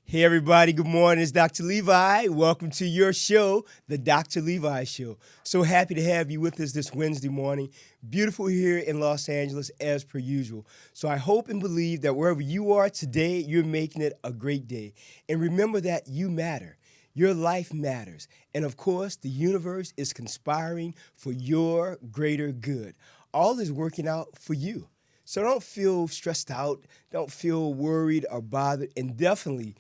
Hey, everybody, good morning. It's Dr. Levi. Welcome to your show, The Dr. Levi Show. So happy to have you with us this Wednesday morning. Beautiful here in Los Angeles, as per usual. So I hope and believe that wherever you are today, you're making it a great day. And remember that you matter. Your life matters. And of course, the universe is conspiring for your greater good. All is working out for you. So don't feel stressed out, don't feel worried or bothered, and definitely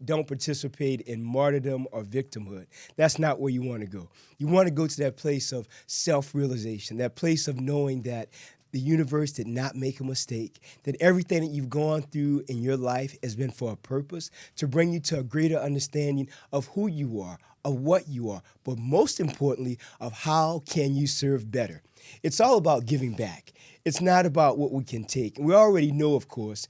don't participate in martyrdom or victimhood. That's not where you want to go. You want to go to that place of self-realization, that place of knowing that the universe did not make a mistake, that everything that you've gone through in your life has been for a purpose, to bring you to a greater understanding of who you are, of what you are, but most importantly, of how can you serve better. It's all about giving back. It's not about what we can take. We already know, of course,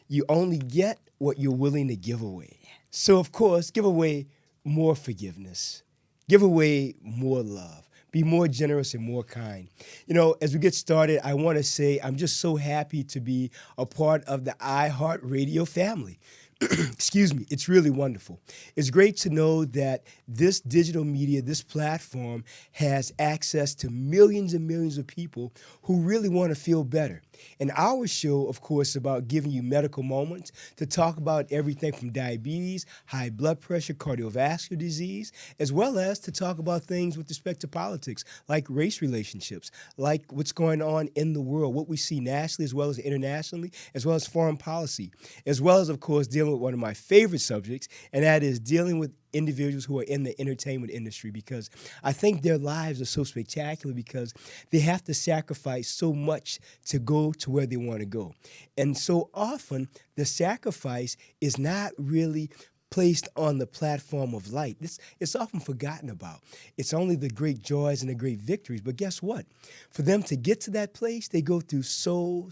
you only get what you're willing to give away. So, of course, give away more forgiveness. Give away more love. Be more generous and more kind. You know, as we get started, I want to say I'm just so happy to be a part of the iHeartRadio family. Excuse me, it's really wonderful. It's great to know that this digital media, this platform, has access to millions and millions of people who really want to feel better. And our show, of course, is about giving you medical moments to talk about everything from diabetes, high blood pressure, cardiovascular disease, as well as to talk about things with respect to politics, like race relationships, like what's going on in the world, what we see nationally as well as internationally, as well as foreign policy, as well as, of course, dealing with one of my favorite subjects, and that is dealing with individuals who are in the entertainment industry, because I think their lives are so spectacular because they have to sacrifice so much to go to where they want to go. And so often the sacrifice is not really placed on the platform of light. It's often forgotten about. It's only the great joys and the great victories. But guess what? For them to get to that place, they go through so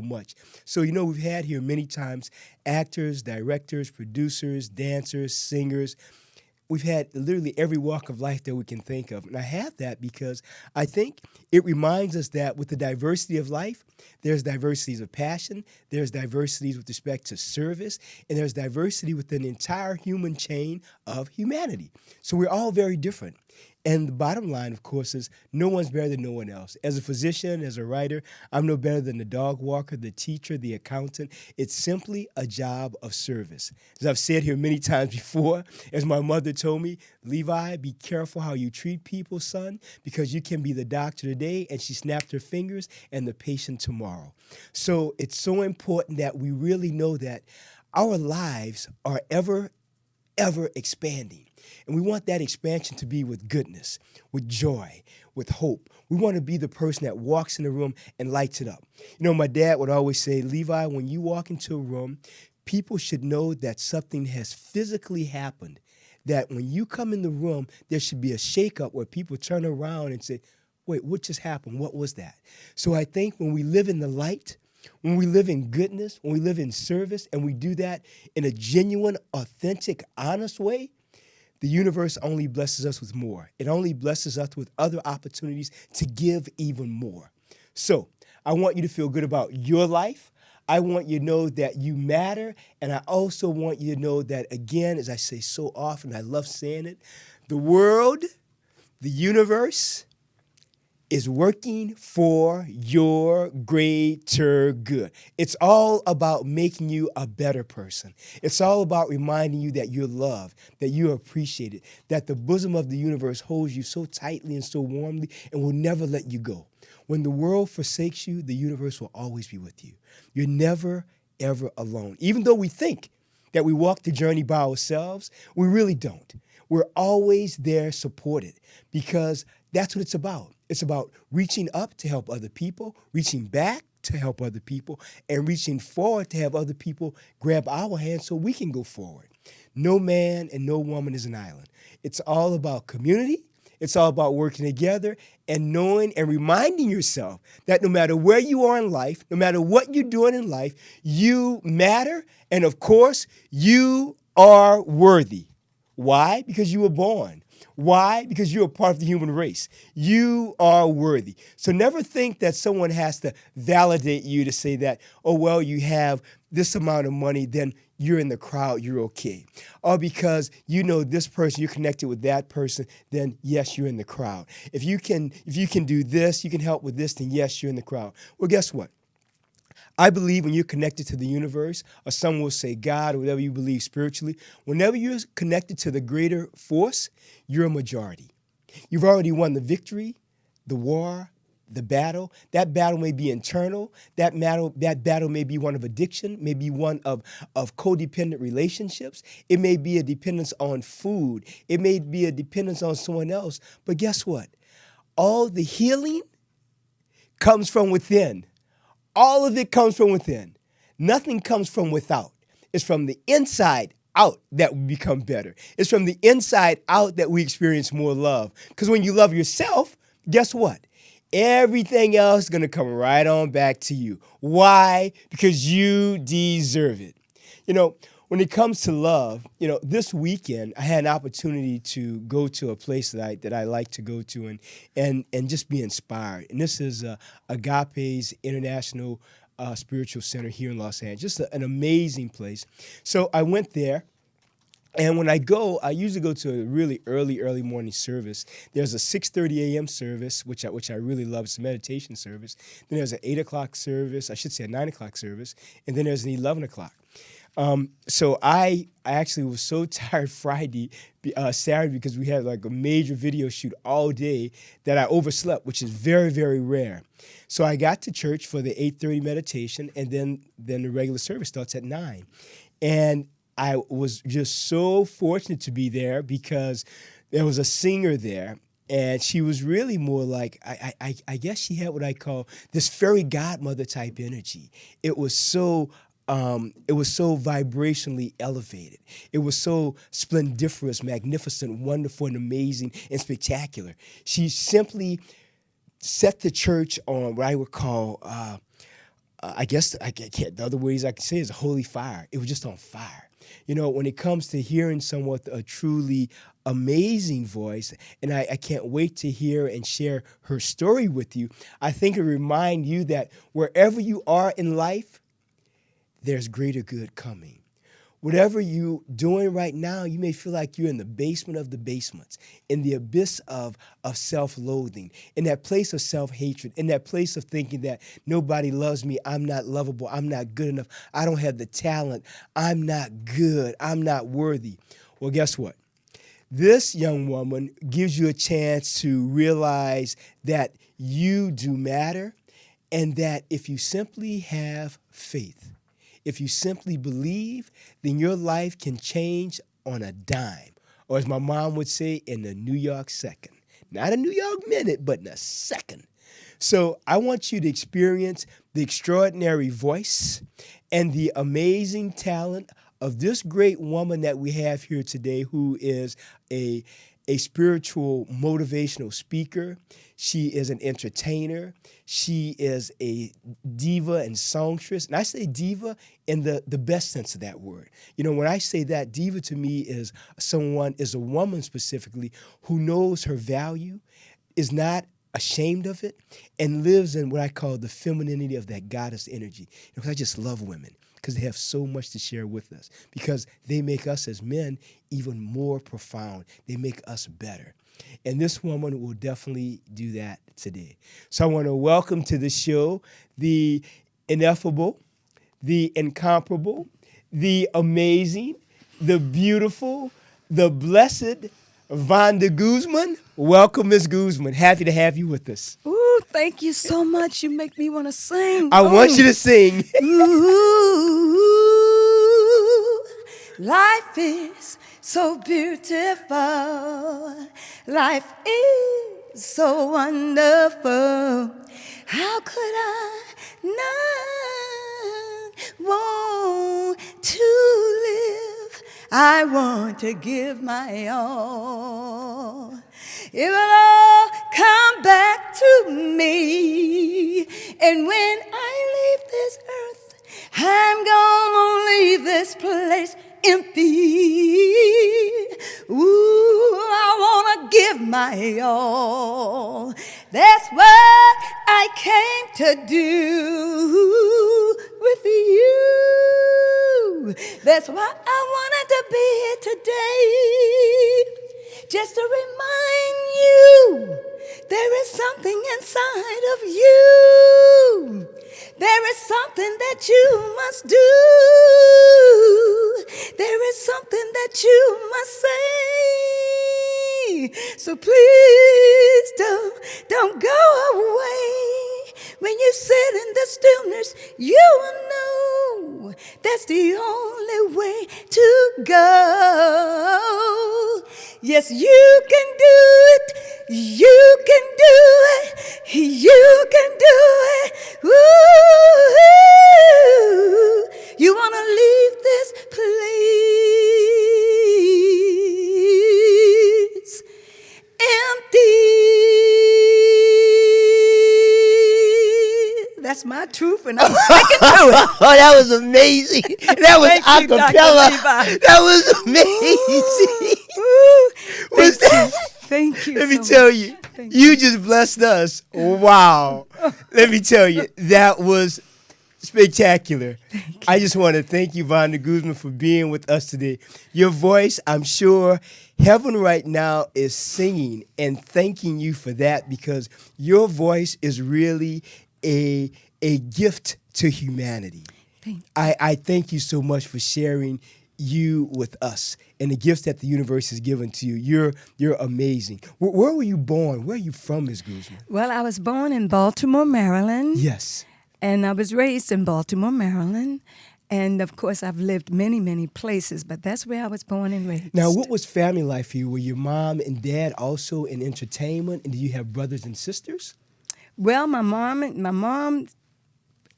much. So, you know, we've had here many times actors, directors, producers, dancers, singers. We've had literally every walk of life that we can think of. And I have that because I think it reminds us that with the diversity of life, there's diversities of passion, there's diversities with respect to service, and there's diversity within the entire human chain of humanity. So we're all very different. And the bottom line, of course, is no one's better than no one else. As a physician, as a writer, I'm no better than the dog walker, the teacher, the accountant. It's simply a job of service. As I've said here many times before, as my mother told me, Levi, be careful how you treat people, son, because you can be the doctor today, and she snapped her fingers, and the patient tomorrow. So it's so important that we really know that our lives are ever expanding. And we want that expansion to be with goodness, with joy, with hope. We want to be the person that walks in the room and lights it up. You know, my dad would always say, Levi, when you walk into a room, people should know that something has physically happened. That when you come in the room, there should be a shakeup where people turn around and say, wait, what just happened? What was that? So I think when we live in the light, when we live in goodness, when we live in service, and we do that in a genuine, authentic, honest way, the universe only blesses us with more. It only blesses us with other opportunities to give even more. So I want you to feel good about your life. I want you to know that you matter. And I also want you to know that, again, as I say so often, I love saying it, the world, the universe, is working for your greater good. It's all about making you a better person. It's all about reminding you that you're loved, that you're appreciated, that the bosom of the universe holds you so tightly and so warmly and will never let you go. When the world forsakes you, the universe will always be with you. You're never, ever alone. Even though we think that we walk the journey by ourselves, we really don't. We're always there supported because that's what it's about. It's about reaching up to help other people, reaching back to help other people, and reaching forward to have other people grab our hands so we can go forward. No man and no woman is an island. It's all about community. It's all about working together and knowing and reminding yourself that no matter where you are in life, no matter what you're doing in life, you matter. And of course, you are worthy. Why? Because you were born. Why? Because you're a part of the human race. You are worthy. So never think that someone has to validate you to say that, oh, well, you have this amount of money, then you're in the crowd, you're okay. Or because you know this person, you're connected with that person, then yes, you're in the crowd. If you can do this, you can help with this, then yes, you're in the crowd. Well, guess what? I believe when you're connected to the universe, or some will say God, or whatever you believe spiritually, whenever you're connected to the greater force, you're a majority. You've already won the victory, the war, the battle. That battle may be internal. That battle may be one of addiction, may be one of codependent relationships. It may be a dependence on food. It may be a dependence on someone else. But guess what? All the healing comes from within. All of it comes from within. Nothing comes from without. It's from the inside out that we become better. It's from the inside out that we experience more love. Because when you love yourself, guess what? Everything else is going to come right on back to you. Why? Because you deserve it. You know, when it comes to love, you know, this weekend I had an opportunity to go to a place that I like to go to and just be inspired. And this is Agape's International Spiritual Center here in Los Angeles. Just an amazing place. So I went there. And when I go, I usually go to a really early morning service. There's a 6:30 a.m. service, which I really love. It's a meditation service. Then there's an 8 o'clock service. I should say a 9 o'clock service. And then there's an 11 o'clock. So I actually was so tired Saturday, because we had like a major video shoot all day, that I overslept, which is very, very rare. So I got to church for the 8:30 meditation, and then the regular service starts at 9. And I was just so fortunate to be there because there was a singer there, and she was really more like, I guess she had what I call this fairy godmother type energy. It was so vibrationally elevated. It was so splendiferous, magnificent, wonderful, and amazing, and spectacular. She simply set the church on what I would call, I guess the other ways I can say is a holy fire. It was just on fire. You know, when it comes to hearing someone with a truly amazing voice, and I can't wait to hear and share her story with you, I think it remind you that wherever you are in life, there's greater good coming. Whatever you're doing right now, you may feel like you're in the basement of the basements, in the abyss of self-loathing, in that place of self-hatred, in that place of thinking that nobody loves me, I'm not lovable, I'm not good enough, I don't have the talent, I'm not good, I'm not worthy. Well, guess what? This young woman gives you a chance to realize that you do matter, and that if you simply have faith, if you simply believe, then your life can change on a dime. Or as my mom would say, in a New York second. Not a New York minute, but in a second. So I want you to experience the extraordinary voice and the amazing talent of this great woman that we have here today, who is a spiritual motivational speaker. She is an entertainer. She is a diva and songstress. And I say diva in the best sense of that word. You know, when I say that, diva to me is a woman specifically who knows her value, is not ashamed of it, and lives in what I call the femininity of that goddess energy. Because I just love women, because they have so much to share with us, because they make us as men even more profound. They make us better. And this woman will definitely do that today. So I want to welcome to the show the ineffable, the incomparable, the amazing, the beautiful, the blessed Vanda Guzman. Welcome, Ms. Guzman. Happy to have you with us. Ooh, thank you so much. You make me want to sing. I want you to sing. Ooh, life is so beautiful. Life is so wonderful. How could I not want to live? I want to give my all. It will all come back to me. And when I leave this earth, I'm gonna leave this place empty. Ooh, I wanna give my all. That's what I came to do with you. That's why I wanted to be here today, just to remind you there is something inside of you. There is something that you must do. There is something that you must say. So please don't go away. When you sit in the stillness, you will know that's the only way to go. Yes, you can do it. You can do it. You can do it. Ooh, you want to leave this place empty. That's my truth, and I'm sticking to it. Oh, that was amazing. That was Thank you, Dr. acapella. Levi. That was amazing. Was that- Thank you. Let me so tell much. you, Thank you just blessed us. Wow. Let me tell you, that was spectacular. I just want to thank you, Vanda Guzman, for being with us today. Your voice, I'm sure heaven right now is singing and thanking you for that, because your voice is really a gift to humanity. Thank you. I thank you so much for sharing you with us and the gifts that the universe has given to you. You're amazing. Where were you born? Where are you from, Ms. Guzman? Well, I was born in Baltimore, Maryland. Yes. And I was raised in Baltimore, Maryland. And, of course, I've lived many, many places, but that's where I was born and raised. Now, what was family life for you? Were your mom and dad also in entertainment? And do you have brothers and sisters? Well, my mom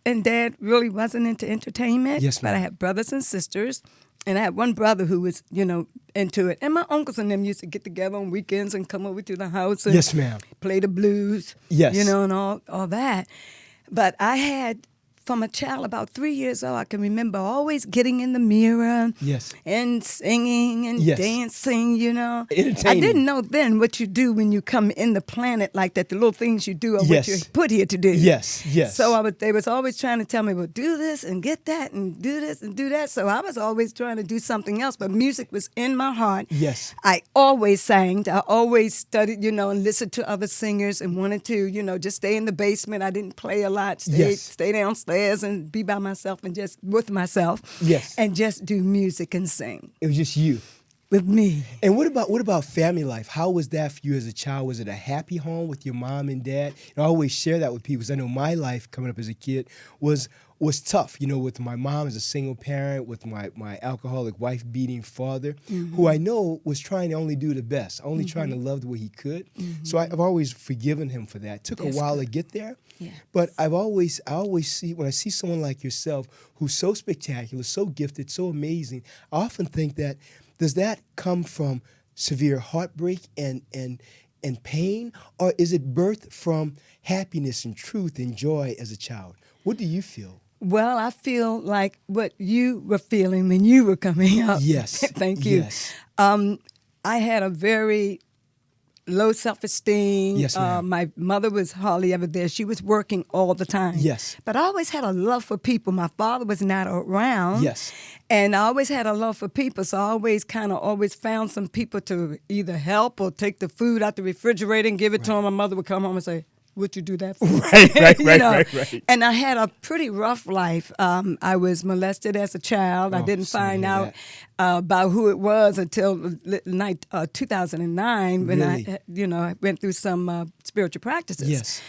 and dad really wasn't into entertainment. Yes, ma'am. But I had brothers and sisters. And I had one brother who was, into it. And my uncles and them used to get together on weekends and come over to the house and Yes, ma'am. play the blues. Yes. And all that. But I had, from a child about 3 years old, I can remember always getting in the mirror. Yes. And singing and Yes. dancing, Entertaining. I didn't know then what you do when you come in the planet like that, the little things you do are what Yes. you're put here to do. Yes, yes. So they was always trying to tell me, well, do this and get that and do this and do that. So I was always trying to do something else, but music was in my heart. Yes. I always sang. I always studied, and listened to other singers and wanted to, just stay in the basement. I didn't play a lot. Stay downstairs and be by myself and just with myself. Yes. And just do music and sing It was just you. with me. And what about family life? How was that for you as a child? Was it a happy home with your mom and dad? And I always share that with people, because I know my life coming up as a kid was tough, with my mom as a single parent, with my alcoholic wife-beating father, who I know was trying to only do the best, only trying to love the way he could. So I've always forgiven him for that. It took That's a while good. to get there, Yeah. but I always see, when I see someone like yourself who's so spectacular, so gifted, so amazing, I often think that, does that come from severe heartbreak and pain, or is it birthed from happiness and truth and joy as a child? What do you feel? Well, I feel like what you were feeling when you were coming up. Yes. Thank you. Yes. I had a very low self-esteem. Yes, ma'am. My mother was hardly ever there. She was working all the time. Yes. But I always had a love for people. My father was not around. Yes. And I always had a love for people, so I always found some people to either help or take the food out the refrigerator and give it to them. My mother would come home and say, "What'd you do that for?" Right. Right. And I had a pretty rough life. I was molested as a child. I Oh, didn't sorry to find hear out about who it was until 2009 when Really? I went through some spiritual practices. Yes.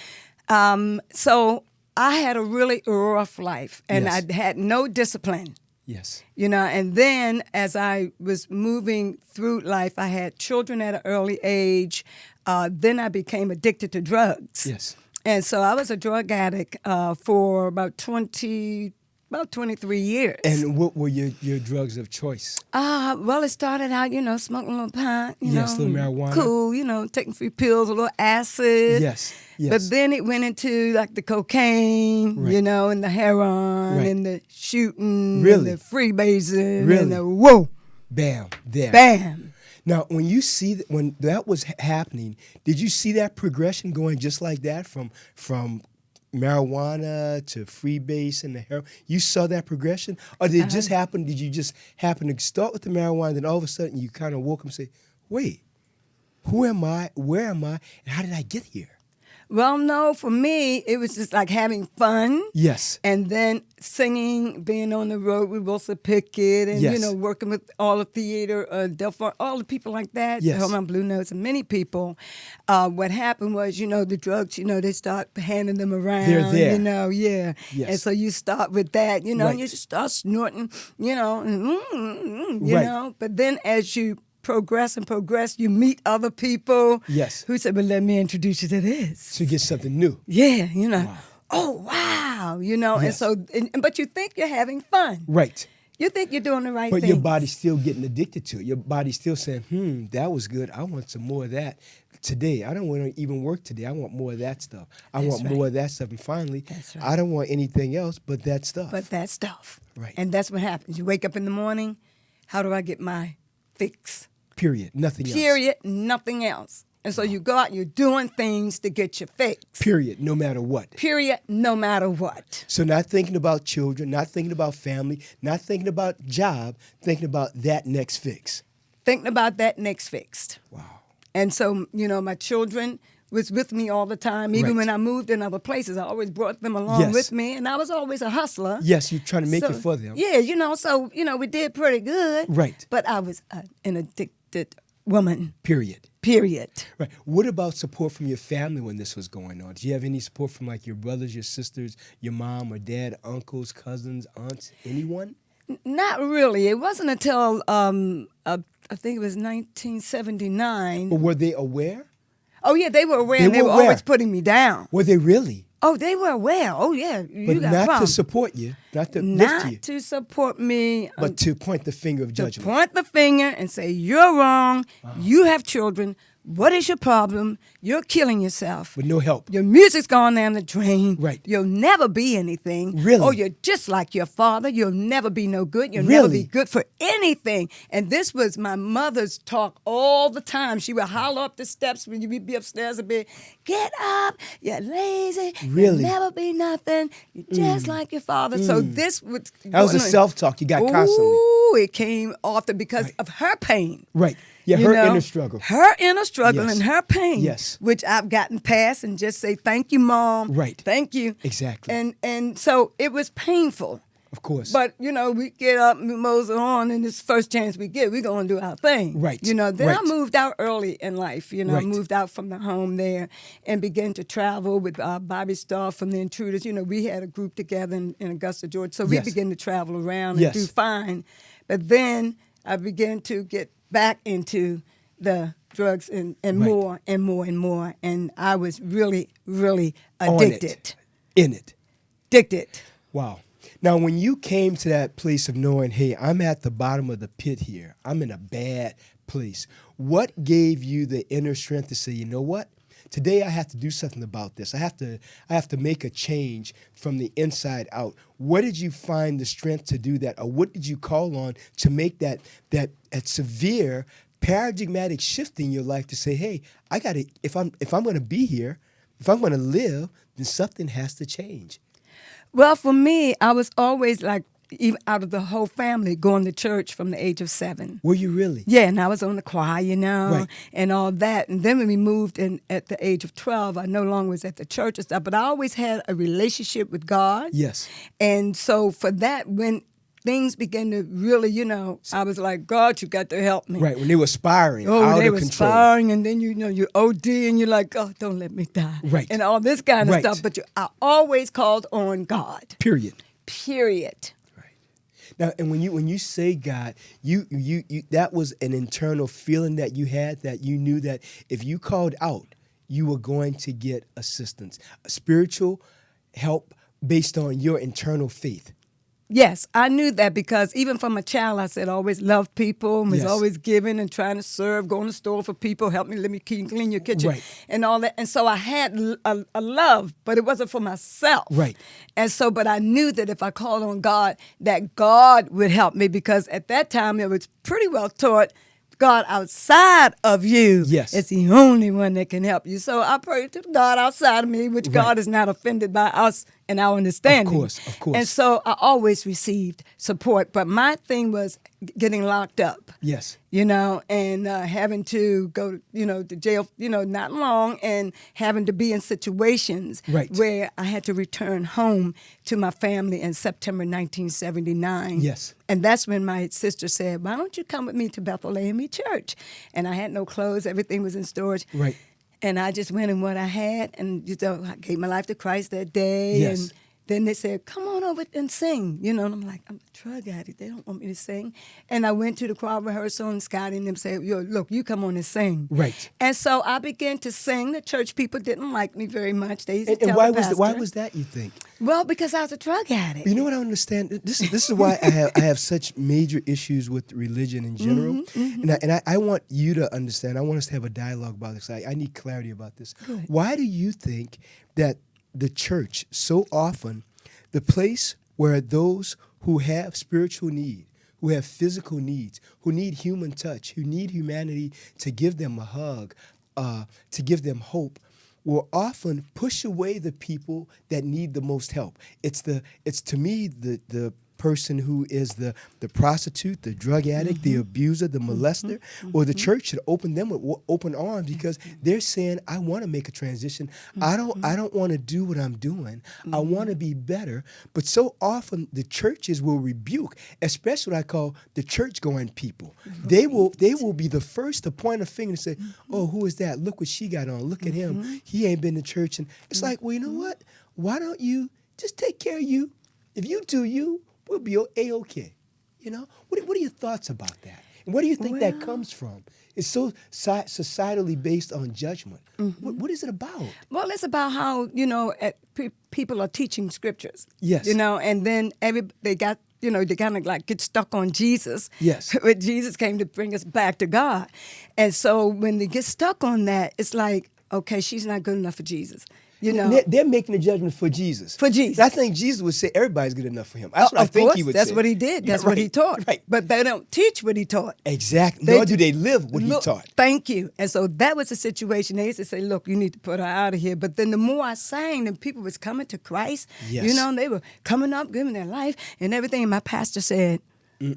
So I had a really rough life, and Yes. I had no discipline. Yes. And then as I was moving through life, I had children at an early age. Then I became addicted to drugs. Yes. And so I was a drug addict for about 23 years. And what were your drugs of choice? Well, it started out, smoking a little pot, Yes, a little marijuana. Cool, taking a few pills, a little acid. Yes. But then it went into like the cocaine, Right. and the heroin, Right. and the shooting, Really? and the freebasing, Really? and the whoa, Bam. There. bam. Now, when you see when that was happening, did you see that progression going just like that from marijuana to freebase and the heroin. You saw that progression? Or did it just happen? Did you just happen to start with the marijuana, and then all of a sudden you kind of woke up and say, wait, who am I? Where am I? And how did I get here? Well, no, for me, it was just like having fun. Yes. And then singing, being on the road with Wilson Pickett and, Yes. working with all the theater, Delphar, all the people like that, Yes. Hellman Blue Notes, and many people. What happened was, the drugs, they start handing them around. They're there. Yeah. Yes. And so you start with that, Right. and you just start snorting, and, Right. But then as you progress, you meet other people Yes. who said, well, let me introduce you to this. So you get something new. Yeah, Wow. oh, wow, Yes. but you think you're having fun. Right. You think you're doing the right But thing. your body's still getting addicted to it. Your body's still saying, that was good. I want some more of that today. I don't want to even work today. I want more of that stuff. I That's want right. more of that stuff. And finally, That's right. I don't want anything else but that stuff. But that stuff. Right. And that's what happens. You wake up in the morning, how do I get my fix? Period. Nothing else. Period, nothing else. And so you go out, you're doing things to get your fix. Period. No matter what. Period, no matter what. So not thinking about children, not thinking about family, not thinking about job, thinking about that next fix. Thinking about that next fixed. Wow. And so, my children was with me all the time. Even Right. when I moved in other places, I always brought them along Yes. with me. And I was always a hustler. Yes, you're trying to make So, it for them. Yeah, we did pretty good. Right. But I was an addicted woman, Period. period. Right. What about support from your family when this was going on? Did you have any support from like your brothers, your sisters, your mom or dad, uncles, cousins, aunts, anyone? Not really. It wasn't until, I think it was 1979. Or were they aware? Oh, yeah, they were aware, They and they were were aware. always putting me down. Were they really? Oh, they were aware. Oh, yeah, you But got not to problems. support you, not to lift you, Not to support me. but to point the finger of to judgment. point the finger and say, you're wrong, you have children, what is your problem? You're killing yourself. With no help. Your music's gone down the drain. Right. You'll never be anything. Really? Oh, you're just like your father. You'll never be no good. You'll never Really? be good for anything. And this was my mother's talk all the time. She would holler up the steps when you'd be upstairs and be, get up, you're lazy. Really? You'll never be nothing. You're just like your father. So this was... That was a self-talk you got constantly. Ooh, it came often because of her pain. Right. Yeah, You her know, inner struggle. Her inner struggle Yes. and her pain. Yes. Which I've gotten past and just say, thank you, Mom. Right. Thank you. Exactly. And so it was painful. Of course. But, we get up and we mosey on, and this first chance we get, we're going to do our thing. Right. Then Right. I moved out early in life. Right. Moved out from the home there and began to travel with Bobby Starr from the Intruders. We had a group together in Augusta, Georgia. So we Yes. began to travel around Yes. and do fine. But then I began to get back into the drugs and Right. more and more and more. And I was really, really On addicted. it. In it. Addicted. Wow. Now, when you came to that place of knowing, hey, I'm at the bottom of the pit here, I'm in a bad place, what gave you the inner strength to say, you know what? Today I have to do something about this. I have to make a change from the inside out. Where did you find the strength to do that? Or what did you call on to make that severe paradigmatic shift in your life to say, hey, I got to, if I'm going to be here, if I'm going to live, then something has to change. Well, for me, I was always like, even out of the whole family, going to church from the age of 7. Were you really? Yeah, and I was on the choir, Right. and all that. And then when we moved in at the age of 12, I no longer was at the church and stuff, but I always had a relationship with God. Yes. And so for that, when things began to really, I was like, God, you got to help me. Right, when they were spiraling Oh, out they of were control. sparring, and then you OD, and you're like, oh, don't let me die. Right. And all this kind of Right. stuff. But I always called on God. Period. Period. Now, and when you say God, you that was an internal feeling that you had, that you knew that if you called out, you were going to get assistance, spiritual help based on your internal faith. Yes, I knew that because even from a child, I said always love people, and was Yes. always giving and trying to serve, going to the store for people, help me, let me clean your kitchen, Right. and all that. And so I had a love, but it wasn't for myself. Right. And so, but I knew that if I called on God, that God would help me because at that time it was pretty well taught, God outside of you Yes. is the only one that can help you. So I pray to the God outside of me, which Right. God is not offended by us and our understanding. Of course. And so I always received support. But my thing was getting locked up. Yes. And having to go, to jail, not long, and having to be in situations Right. where I had to return home to my family in September 1979. Yes. And that's when my sister said, why don't you come with me to Bethlehem Church? And I had no clothes. Everything was in storage. Right. And I just went in what I had, and I gave my life to Christ that day. Yes. And then they said, come on over and sing. And I'm like, I'm a drug addict. They don't want me to sing. And I went to the choir rehearsal, and Scotty and them said, look, you come on and sing. Right. And so I began to sing. The church people didn't like me very much. They used to And tell why the was pastor. why was that, you think? Well, because I was a drug addict. You know what I understand? This is why I have such major issues with religion in general. And I want you to understand. I want us to have a dialogue about this. I need clarity about this. Good. Why do you think that the church so often, the place where those who have spiritual need, who have physical needs, who need human touch, who need humanity to give them a hug, to give them hope, will often push away the people that need the most help. It's to me the person who is the prostitute, the drug addict, the abuser, the molester, or the church should open them with open arms, because they're saying, I want to make a transition. I don't want to do what I'm doing. I want to be better. But so often the churches will rebuke, especially what I call the church-going people. They will be the first to point a finger and say, oh, who is that? Look what she got on. Look at him. He ain't been to church. And it's like, well, you know what? Why don't you just take care of you? If you do you, we'll be A-okay. What are your thoughts about that? And where do you think that comes from? It's so societally based on judgment. What is it about? Well, it's about how, people are teaching scriptures. Yes. And then they kind of like get stuck on Jesus. Yes. But Jesus came to bring us back to God. And so when they get stuck on that, it's like, okay, she's not good enough for Jesus. They're making a judgment for Jesus. For Jesus. And I think Jesus would say everybody's good enough for him. That's what I think he would say. That's what he did. That's what he taught. Right. But they don't teach what he taught. Exactly. Nor do they live what he taught. Thank you. And so that was the situation. They used to say, look, you need to put her out of here. But then the more I sang, and people was coming to Christ. Yes. They were coming up, giving their life and everything. And my pastor said,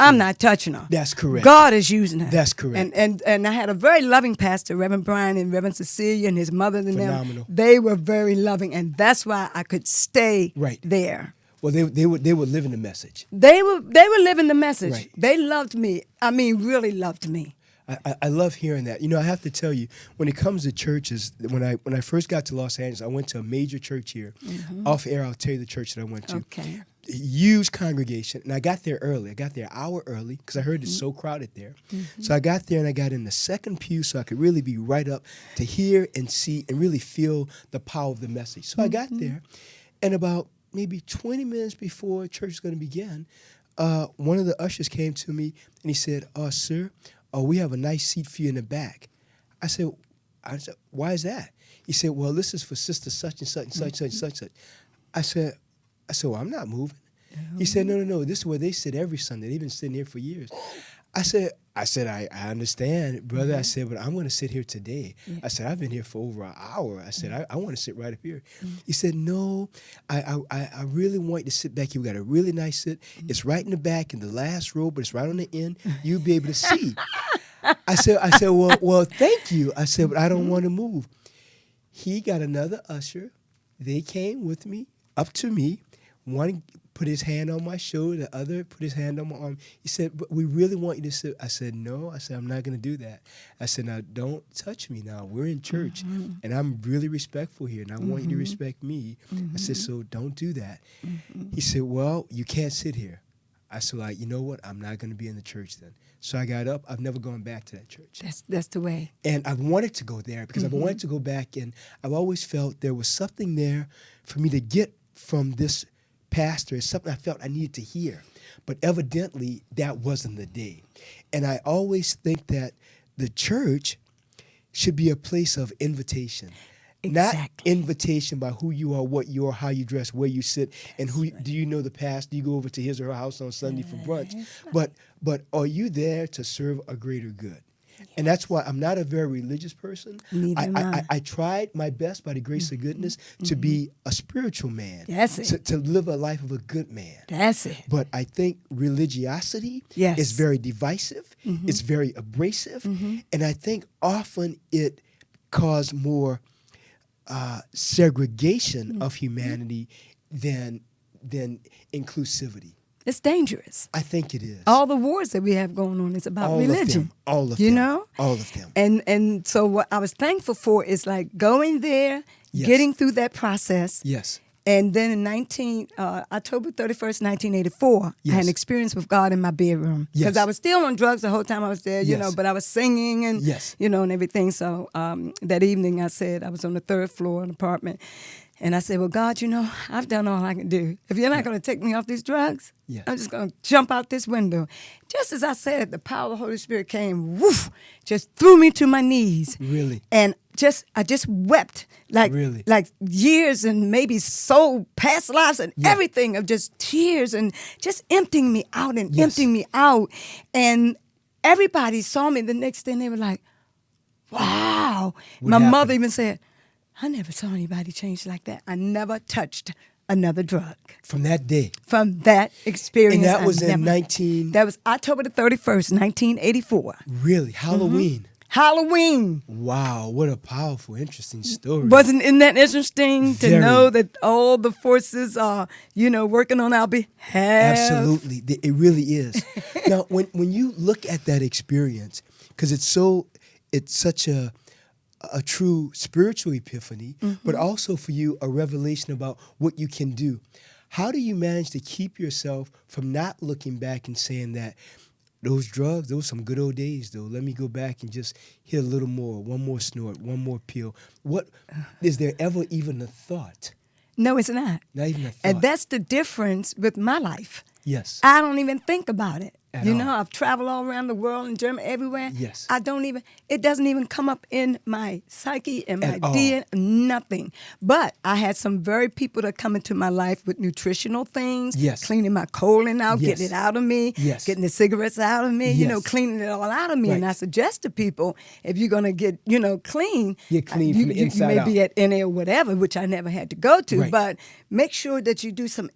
I'm not touching her. That's correct. God is using her. That's correct. And I had a very loving pastor, Reverend Brian and Reverend Cecilia and his mother and Phenomenal. them. They were very loving, and that's why I could stay there. Well, they were living the message. They were living the message. Right. They loved me. I mean, really loved me. I love hearing that. I have to tell you, when it comes to churches, when I first got to Los Angeles, I went to a major church here. Off air, I'll tell you the church that I went to. Okay. Huge congregation, and I got there early. I got there an hour early because I heard it's so crowded there. So I got there and I got in the second pew so I could really be right up to hear and see and really feel the power of the message. So I got there, and about maybe 20 minutes before church was going to begin, one of the ushers came to me and he said, sir, we have a nice seat for you in the back. I said, why is that? He said, well, this is for sister such and such and such and such and such. I said, well, I'm not moving. He said, no, this is where they sit every Sunday. They've been sitting here for years. I said, I understand, brother. I said, but I'm going to sit here today. I said, I've been here for over an hour. I said, I want to sit right up here. He said, no, I really want you to sit back here. We got a really nice sit. It's right in the back in the last row, but it's right on the end. You'll be able to see. I said, well, thank you. I said, but I don't want to move. He got another usher. They came with me, up to me. One put his hand on my shoulder, the other put his hand on my arm. He said, but we really want you to sit. I said, no. I said, I'm not going to do that. I said, now, don't touch me now. We're in church, and I'm really respectful here, and I want you to respect me. I said, so don't do that. He said, well, you can't sit here. I said, you know what? I'm not going to be in the church then. So I got up. I've never gone back to that church. That's the way. And I've wanted to go there because I've wanted to go back, and I've always felt there was something there for me to get from this pastor. It's something I felt I needed to hear. But evidently, that wasn't the day. And I always think that the church should be a place of invitation. Exactly. Not invitation by who you are, what you are, how you dress, where you sit, and who do you know the pastor? Do you go over to his or her house on Sunday for brunch? But are you there to serve a greater good? And that's why I'm not a very religious person. Neither am I. I tried my best by the grace of goodness to be a spiritual man. That's it. To live a life of a good man. That's it. But I think religiosity Yes. is very divisive. It's very abrasive. And I think often it caused more segregation of humanity than inclusivity. It's dangerous. I think it is. All the wars that we have going on is about All religion. of them. All of you them. know? All of them. And so what I was thankful for is like going there, Yes. getting through that process. Yes. And then in October 31st, 1984, I Yes. had an experience with God in my bedroom. Because Yes. I was still on drugs the whole time I was there, you Yes. know, but I was singing and, Yes. you know, and everything. So that evening I said, I was on the third floor of an apartment. And I said, well, God, you know, I've done all I can do. If you're not going to take me off these drugs, Yes. I'm just going to jump out this window. Just as I said, the power of the Holy Spirit came, woof, just threw me to my knees. Really? And I just wept like Really? like years and maybe soul, past lives and Yeah. everything of just tears and just emptying me out and Yes. emptying me out. And everybody saw me the next day and they were like, wow. What My happened? mother even said, I never saw anybody change like that. I never touched another drug. From that day. From that experience. And that I was in never- 19... That was October the 31st, 1984. Really? Halloween? Halloween. Wow, what a powerful, interesting story. Isn't that interesting to Very. know that all the forces are, you know, working on our behalf? Absolutely. It really is. Now, when you look at that experience, because it's such a true spiritual epiphany, but also for you a revelation about what you can do. How do you manage to keep yourself from not looking back and saying that those drugs, those some good old days, though. Let me go back and just hit a little more, one more snort, one more pill. What is there ever even a thought? No, it's not. Not even a thought. And that's the difference with my life. Yes. I don't even think about it. At You all. know, I've traveled all around the world in Germany, everywhere. Yes. It doesn't even come up in my psyche and my At all. DNA, nothing. But I had some very people that come into my life with nutritional things, Yes. cleaning my colon out, Yes. getting it out of me, Yes. getting the cigarettes out of me, you know, Yes. cleaning it all out of me. And Right. I suggest to people, if you're going to get, you know, clean, Get clean you, from the you inside may out. be at NA or whatever, which I never had to go to, Right. but make sure that you do some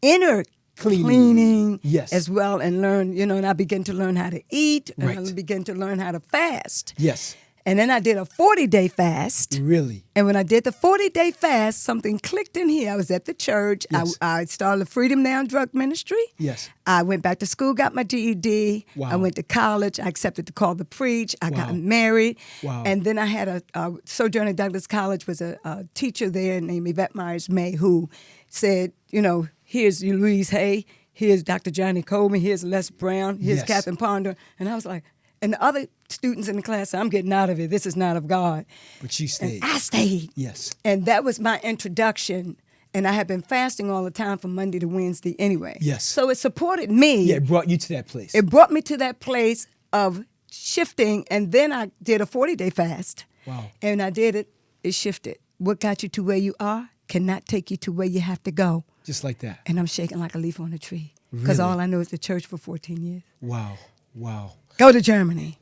inner Cleaning. cleaning Yes. as well and learn, you know, and I began to learn how to eat and I Right. began to learn how to fast. Yes. And then I did a 40-day fast. Really? And when I did the 40-day fast, something clicked in here. I was at the church. Yes. I started the Freedom Now Drug Ministry. Yes. I went back to school, got my GED. Wow. I went to college. I accepted the call to preach. I got Wow. married. Wow. And then I had a Sojourner at Douglas College was a teacher there named Yvette Myers-May who said, you know, here's Louise Hay, here's Dr. Johnny Coleman, here's Les Brown, here's Yes. Catherine Ponder. And I was like, and the other students in the class said, I'm getting out of it. This is not of God. But you stayed. And I stayed. Yes. And that was my introduction. And I had been fasting all the time from Monday to Wednesday anyway. Yes. So it supported me. Yeah, it brought you to that place. It brought me to that place of shifting. And then I did a 40-day fast. Wow. And I did it. It shifted. What got you to where you are cannot take you to where you have to go. Just like that. And I'm shaking like a leaf on a tree. Because Really? all I know is the church for 14 years. Wow. Wow. Go to Germany.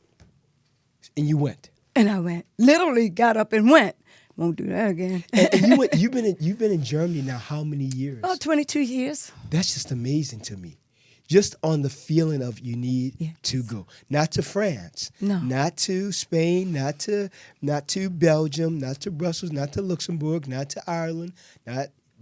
And you went. And I went. Literally got up and went. Won't do that again. And you went. You've been in Germany now how many years? Oh, 22 years. That's just amazing to me. Just on the feeling of you need Yes. to go. Not to France. No. Not to Spain, not to Belgium, not to Brussels, not to Luxembourg, not to Ireland,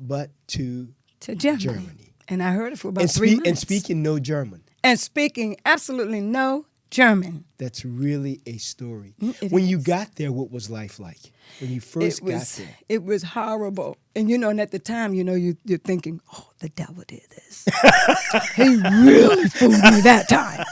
but to Germany. Germany. And I heard it for about 3 months. And speaking no German. And speaking absolutely no German. That's really a story. It When you is. got there, what was life like? When you first got there? It was horrible. And you know, and at the time, you know, you're thinking, oh, the devil did this. He really fooled me that time.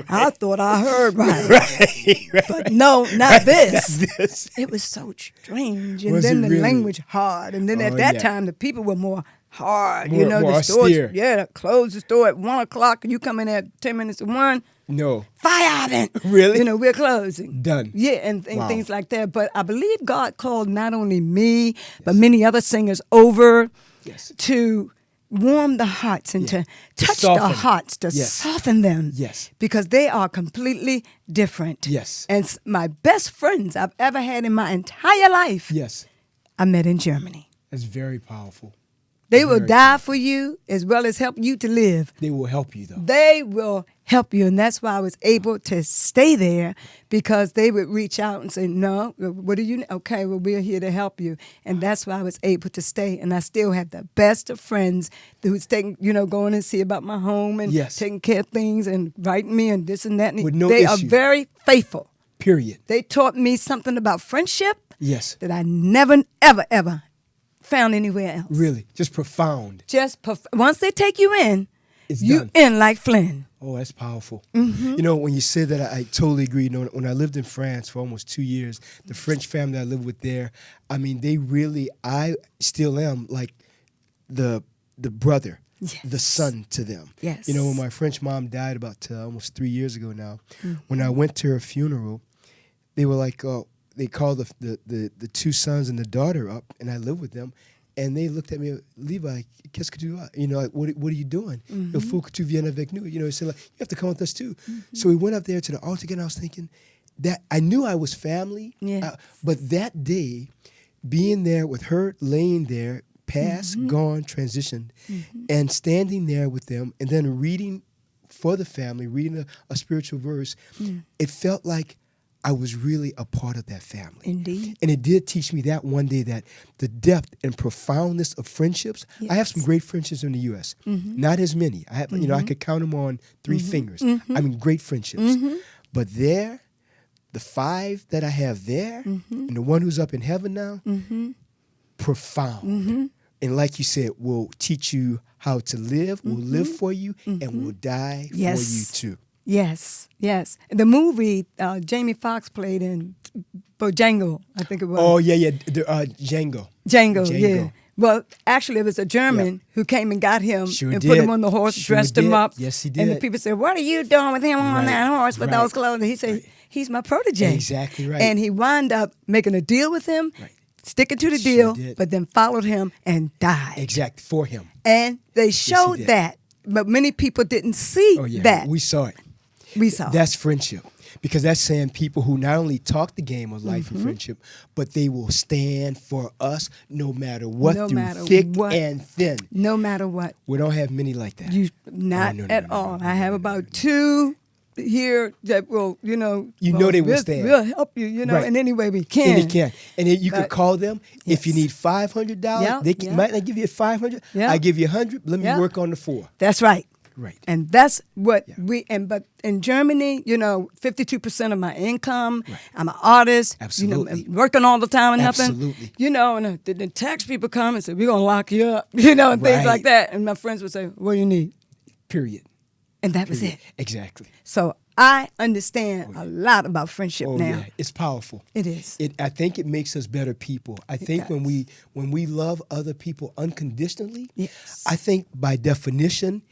I thought I heard right. Right. But no, not this. Not this. It was so strange. And Was then it the really? language hard. And then Oh, at that yeah. time, the people were more hard. More- you know, more the stores, austere. yeah, close the store at 1 o'clock and you come in at 10 minutes to 1. No. Feierabend. Really? You know, we're closing. Done. Yeah, and Wow. things like that. But I believe God called not only me, but many other singers over Yes. to warm the hearts and to touch the soften. hearts, to Yes. soften them. Yes. Because they are completely different. Yes. And my best friends I've ever had in my entire life, Yes. I met in Germany. That's very powerful. They will Very die for you as well as help you to live. They will help you, though. They will help you. And that's why I was able to stay there, because they would reach out and say, no, what do you, okay, well, we're here to help you. And that's why I was able to stay. And I still have the best of friends who's taking, going and see about my home and Yes. taking care of things and writing me and this and that. And With no they are issue. very faithful. Period. They taught me something about friendship Yes. that I never, ever, ever found anywhere else. Really. Just profound. Once they take you in, It's you done. in like Flynn. Oh, that's powerful. Mm-hmm. When you said that, I totally agree. When I lived in France for almost 2 years, the French family I lived with there, I mean, I still am like the brother, Yes. the son to them. Yes. When my French mom died about almost 3 years ago now, when I went to her funeral, they were like, they called the two sons and the daughter up, and I lived with them. And they looked at me, Levi, qu'est-ce que tu as? Like, what are you doing? Il faut que tu viennes avec nous. He said, like, you have to come with us too. So we went up there to the altar again. I was thinking that I knew I was family. Yes. But that day, being there with her, laying there, past, gone, transitioned, and standing there with them, and then reading for the family, reading a spiritual verse, it felt like I was really a part of that family. Indeed. And it did teach me that one day, that the depth and profoundness of friendships. I have some great friendships in the U.S. Not as many. I have, I could count them on 3 fingers. I mean, great friendships. But there, the 5 that I have there, and the one who's up in heaven now, profound. And like you said, will teach you how to live, will live for you, and will die for you too. Yes, yes. The movie Jamie Foxx played in Bojangle, I think it was. Oh, yeah. Django. Django, yeah. Well, actually, it was a German who came and got him Sure and did. put him on the horse, Sure dressed him did. up. Yes, he And the did. people said, what are you doing with him on Right. that horse with Right. those clothes? And he said, he's my protege. Exactly right. And he wound up making a deal with him, sticking to the Sure deal, did. but then followed him and died. Exactly, for him. And they showed did. that, but many people didn't see Oh, yeah. that. We saw it. We saw. That's friendship. Because that's saying people who not only talk the game of life and friendship, but they will stand for us no matter what, No through matter thick what. and thin. No matter what. We don't have many like that. Not no, at all. I have about 2 here that will, they will stand. We'll help you, Right. in any way we can. And they can. And then you can But- call them. If you Yes. need $500, Yeah, they yeah. might not give you $500. Yeah. I give you $100. Let me Yeah. work on the 4. That's right. Right. And that's what but in Germany, 52% of my income, I'm an artist, Absolutely. I'm working all the time and nothing. Absolutely. And the tax people come and say, we're going to lock you up, and things Right. like that. And my friends would say, what do you need? Period. And that was it. Exactly. So I understand a lot about friendship Oh, now. yeah. It's powerful. It is. I think it makes us better people. I think when we love other people unconditionally, Yes. I think by definition,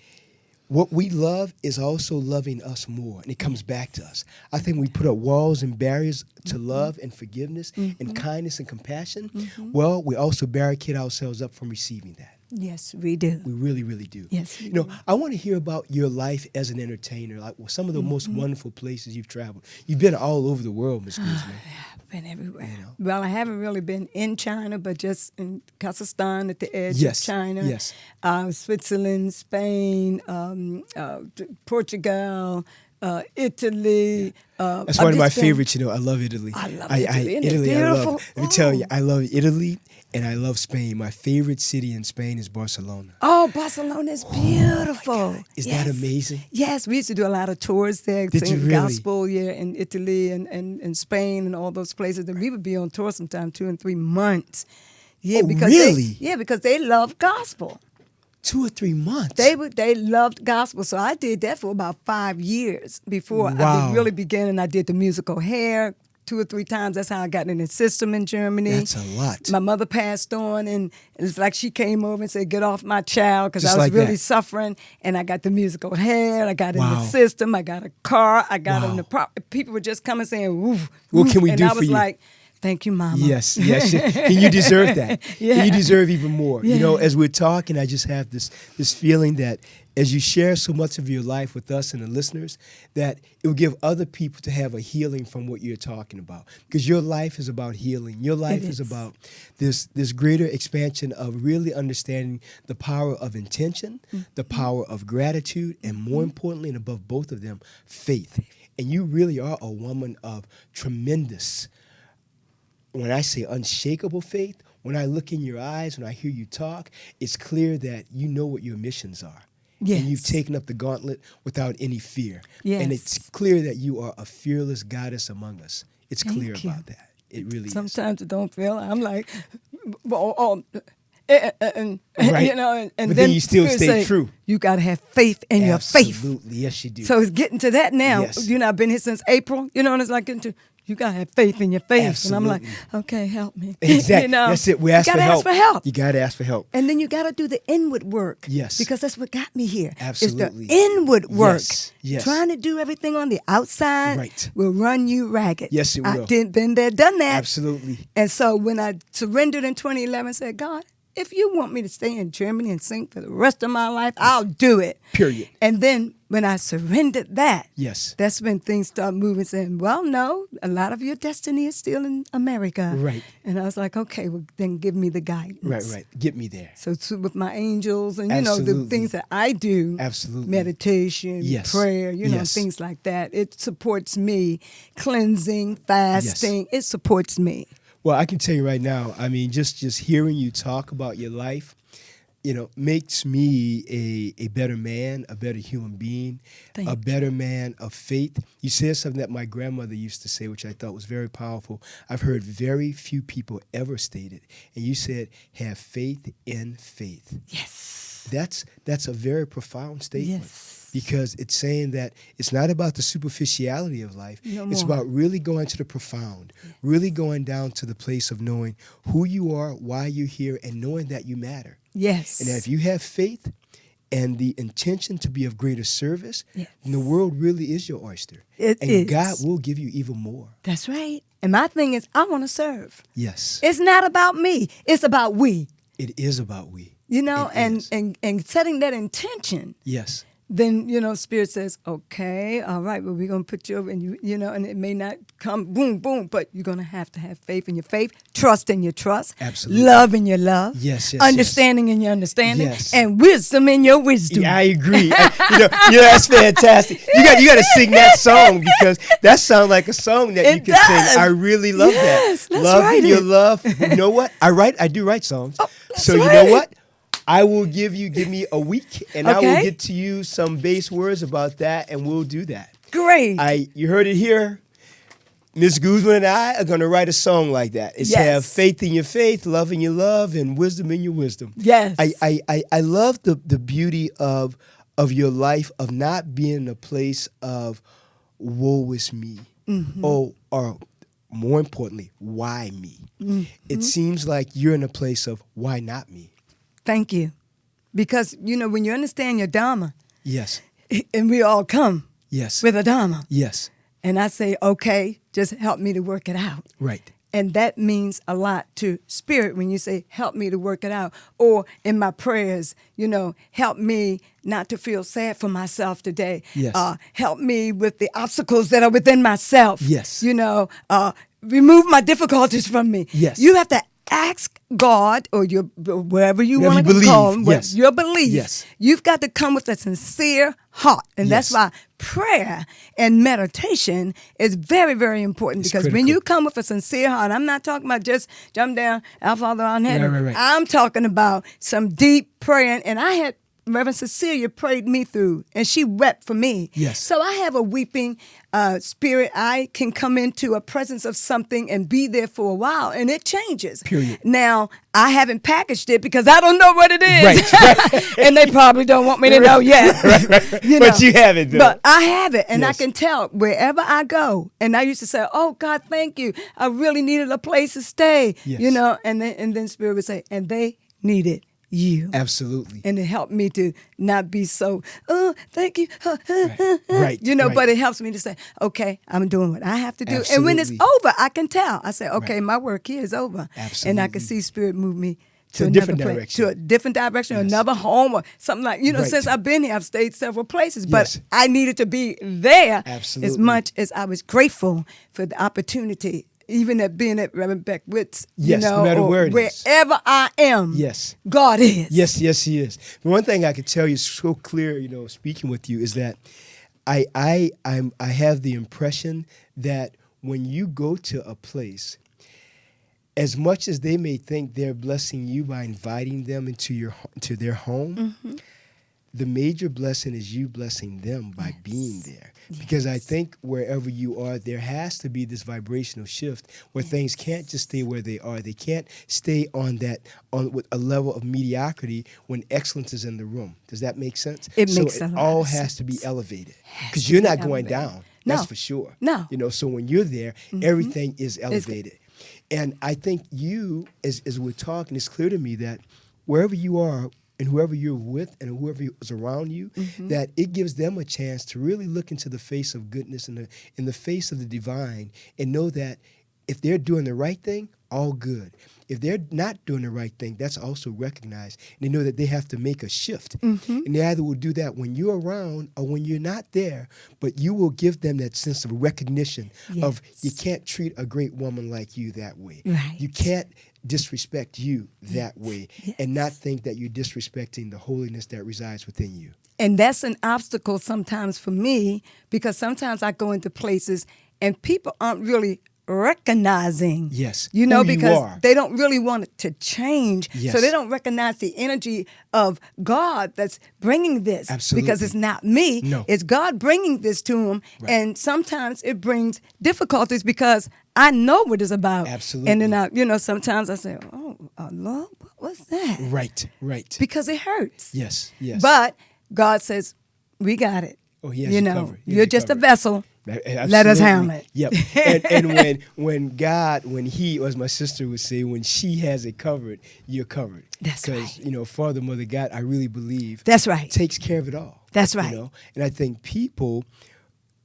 what we love is also loving us more, and it comes back to us. I think we put up walls and barriers to love and forgiveness and kindness and compassion. Well, we also barricade ourselves up from receiving that. Yes, we do. We really, really do. Yes, we do. I want to hear about your life as an entertainer, like some of the most wonderful places you've traveled. You've been all over the world, Ms. Guzman. I've been everywhere. Well, I haven't really been in China, but just in Kazakhstan at the edge Yes, of China. yes. Switzerland, Spain, Portugal, Italy. That's I've one of my just been- favorites. I love Italy. I love Italy. Isn't it Italy, I love. beautiful? Let me tell you, I love Italy and I love Spain. My favorite city in Spain is Barcelona. Oh, Barcelona is beautiful. Is that amazing? Yes, we used to do a lot of tours there, Did you singing really? gospel, in Italy and Spain and all those places. And we would be on tour sometime 2 and 3 months. Yeah, Oh, because really? because they love gospel. 2 or 3 months. They loved gospel, so I did that for about 5 years before Wow. I really began. And I did the musical Hair 2 or 3 times. That's how I got in the system in Germany. That's a lot. My mother passed on, and it's like she came over and said, "Get off my child," because Just I was like really that. suffering. And I got the musical Hair. I got in Wow. the system. I got a car. I got in Wow. the people would just come and saying, "Woof." What can we and do I for was you? like, Thank you, Mama. Yes, yes. And you deserve that. Yeah. And you deserve even more. Yeah. You know, as we're talking, I just have this feeling that as you share so much of your life with us and the listeners, that it will give other people to have a healing from what you're talking about. Because your life is about healing. Your life is about this greater expansion of really understanding the power of intention, the power of gratitude, and more importantly, and above both of them, faith. And you really are a woman of tremendous, when I say unshakable faith, when I look in your eyes, when I hear you talk, it's clear that you know what your missions are. Yes. And you've taken up the gauntlet without any fear. Yes. And it's clear that you are a fearless goddess among us. It's clear Thank you. about that. It really Sometimes it don't feel. I'm like, Right. you know, and But then you still Spirit stay say, true. You got to have faith in your faith. Absolutely. Yes, you do. So it's getting to that now. Yes. You know, I've been here since April. You know, and it's like getting to, you got to have faith in your faith. Absolutely. And I'm like, okay, help me. Exactly. You know, That's it. We ask you for gotta help. ask for help. You got to ask for help. And then you got to do the inward work. Yes. Because that's what got me here. Absolutely. It's the inward work. Yes. Yes. Trying to do everything on the outside Right. will run you ragged. Yes, it will. I've been there, done that. Absolutely. And so when I surrendered in 2011, I said, God, if you want me to stay in Germany and sing for the rest of my life, I'll do it. Period. And then when I surrendered that, Yes. that's when things started moving, saying, well, no, a lot of your destiny is still in America. Right. And I was like, okay, well, then give me the guidance. Right. Get me there. So with my angels and, you know, the Absolutely. things that I do, Absolutely. meditation, Yes. prayer, you know, Yes. things like that, it supports me. Cleansing, fasting, it supports me. Well, I can tell you right now, I mean, just hearing you talk about your life, you know, makes me a better man, a better human being, Thank a you. better man of faith. You said something that my grandmother used to say, which I thought was very powerful. I've heard very few people ever state it. And you said, have faith in faith. Yes. That's a very profound statement. Yes. Because it's saying that it's not about the superficiality of life. No It's more. about really going to the profound, really going down to the place of knowing who you are, why you're here, and knowing that you matter. Yes. And if you have faith and the intention to be of greater service, Yes. then the world really is your oyster. It and is. God will give you even more. That's right. And my thing is, I want to serve. Yes. It's not about me. It's about we. It is about we. You know, It and, is. and setting that intention. Yes. Then, you know, Spirit says, okay, all right, well, we're going to put you over, and you know, and it may not come boom, boom, but you're going to have faith in your faith, trust in your trust, Absolutely. love in your love, Yes, understanding in your understanding, Yes. and wisdom in your wisdom. Yeah, I agree. That's fantastic. You got to sing that song because that sounds like a song that you It can does. sing. I really love Yes, that. let's Love write your it. love. You know what? I do write songs. let's So you write know it. what? I will give me a week, and I will Okay. get to you some base words about that, and we'll do that. Great. You heard it here. Ms. Guzman and I are going to write a song like that. It's Yes. have faith in your faith, love in your love, and wisdom in your wisdom. Yes. I love the beauty of your life, of not being in a place of woe is me. Mm-hmm. Or more importantly, why me? Mm-hmm. It seems like you're in a place of why not me? Thank you. Because, you know, when you understand your Dharma, Yes. and we all come Yes. with a Dharma, Yes. and I say, okay, just help me to work it out. Right. And that means a lot to Spirit when you say, help me to work it out. Or in my prayers, you know, help me not to feel sad for myself today. Yes. Help me with the obstacles that are within myself. Yes. You know, remove my difficulties from me. Yes. You have to ask God or your wherever you Whatever want you to believe, call him, yes. your belief. Yes. You've got to come with a sincere heart. And that's Yes. why prayer and meditation is very, very important. It's Because when critical. you come with a sincere heart, I'm not talking about just jump down, our Father on heaven. Right. I'm talking about some deep praying. And I had Reverend Cecilia prayed me through, and she wept for me. Yes. So I have a weeping spirit. I can come into a presence of something and be there for a while, and it changes. Period. Now, I haven't packaged it because I don't know what it is. Right. And they probably don't want me to know yet. Right. You But know. you have it, though. But I have it, and Yes. I can tell wherever I go. And I used to say, "Oh God, thank you. I really needed a place to stay." Yes. You know, and then Spirit would say, "And they need it you. Absolutely. And it helped me to not be so, thank you. Right. But it helps me to say, okay, I'm doing what I have to do. Absolutely. And when it's over, I can tell. I say, okay, my work here is over. Absolutely. And I can see Spirit move me To a another different place, direction. to a different direction, Yes. another home or something like, Right. since I've been here, I've stayed several places, but Yes. I needed to be there Absolutely. as much as I was grateful for the opportunity, even at being at Reverend Beckwith's, Yes, no matter or where it is. wherever I am, Yes. God is. Yes, yes, he is. The one thing I can tell you so clear, speaking with you, is that I have the impression that when you go to a place, as much as they may think they're blessing you by inviting them into their home, the major blessing is you blessing them by being there. Because I think wherever you are, there has to be this vibrational shift where things can't just stay where they are. They can't stay with a level of mediocrity when excellence is in the room. Does that make sense? It makes a lot So it all of has to be sense. elevated. Has Because to you're be not going elevated. down. No. That's for sure. No. So when you're there, everything is elevated. And I think you, as we're talking, it's clear to me that wherever you are and whoever you're with and whoever is around you, that it gives them a chance to really look into the face of goodness and in the face of the divine and know that if they're doing the right thing, all good. If they're not doing the right thing, that's also recognized. And they know that they have to make a shift. And they either will do that when you're around or when you're not there, but you will give them that sense of recognition of you can't treat a great woman like you that way. Right. You can't disrespect you that way and not think that you're disrespecting the holiness that resides within you. And that's an obstacle sometimes for me, because sometimes I go into places and people aren't really recognizing, Yes, you know, who you because are. they don't really want it to change. Yes. So they don't recognize the energy of God that's bringing this. Absolutely. Because it's not me, No. it's God bringing this to them. Right. And sometimes it brings difficulties because I know what it's about. Absolutely. And then sometimes I say, oh, Lord, what's that? Right, right. Because it hurts. Yes, yes. But God says, we got it. Oh, he has you covered. He has You're you just a covered. vessel. Absolutely. Let us handle it. Yep. And when he, or as my sister would say, when she has it covered, you're covered. That's right. Because, Father, Mother, God, I really believe That's right. takes care of it all. That's right. And I think people,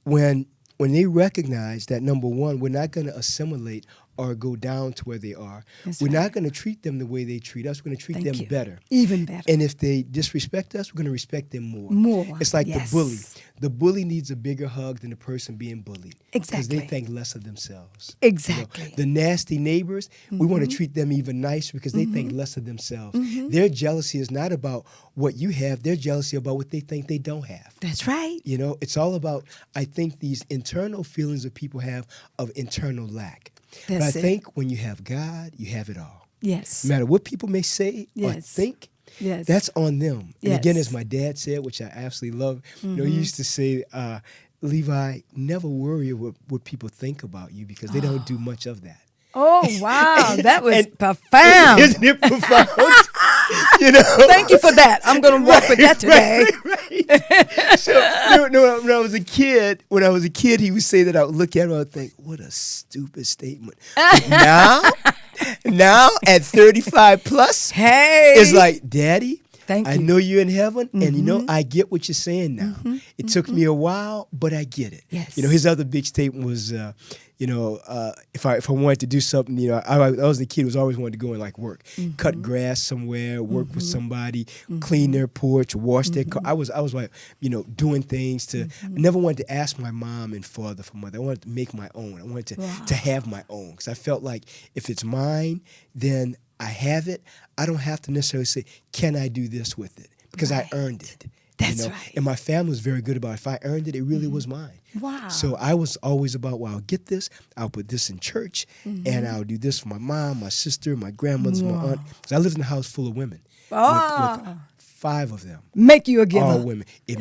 when they recognize that, number one, we're not going to assimilate or go down to where they are. That's we're right. not going to treat them the way they treat us. We're going to treat Thank them you. better. Even better. And if they disrespect us, we're going to respect them more. More, It's like yes. the bully. The bully needs a bigger hug than the person being bullied. Because they Exactly. think less of themselves. Exactly. The nasty neighbors, we want to treat them even nicer because they think less of themselves. Their jealousy is not about what you have. Their jealousy about what they think they don't have. That's right. It's all about, I think, these internal feelings that people have of internal lack. But I That's it. think when you have God, you have it all. Yes. No matter what people may say or Yes. think, Yes. that's on them. And again, Yes. as my dad said, which I absolutely love, he used to say, Levi, never worry what people think about you because they don't do much of that. Oh, wow. That was And- profound. Isn't it profound? Thank you for that. I'm going to walk with that today. Right. So when I was a kid, he would say that. I would look at him and I would think, what a stupid statement. But now at 35 plus, Hey. it's like, Daddy, Thank I you. know you're in heaven, and I get what you're saying now. It took me a while, but I get it. Yes. His other big statement was, if I wanted to do something, I was a kid who was always wanted to go and like work, cut grass somewhere, work with somebody, clean their porch, wash their car. I was like, doing things to. I never wanted to ask my mom and father for money. I wanted to make my own. I wanted to have my own because I felt like if it's mine, then I have it. I don't have to necessarily say, can I do this with it? Because I earned it. That's right. And my family was very good about it. If I earned it, it really was mine. Wow. So I was always about, well, I'll get this, I'll put this in church, and I'll do this for my mom, my sister, my grandmothers, my aunt. Because I lived in a house full of women. With 5 of them. Make you a giver. All women. It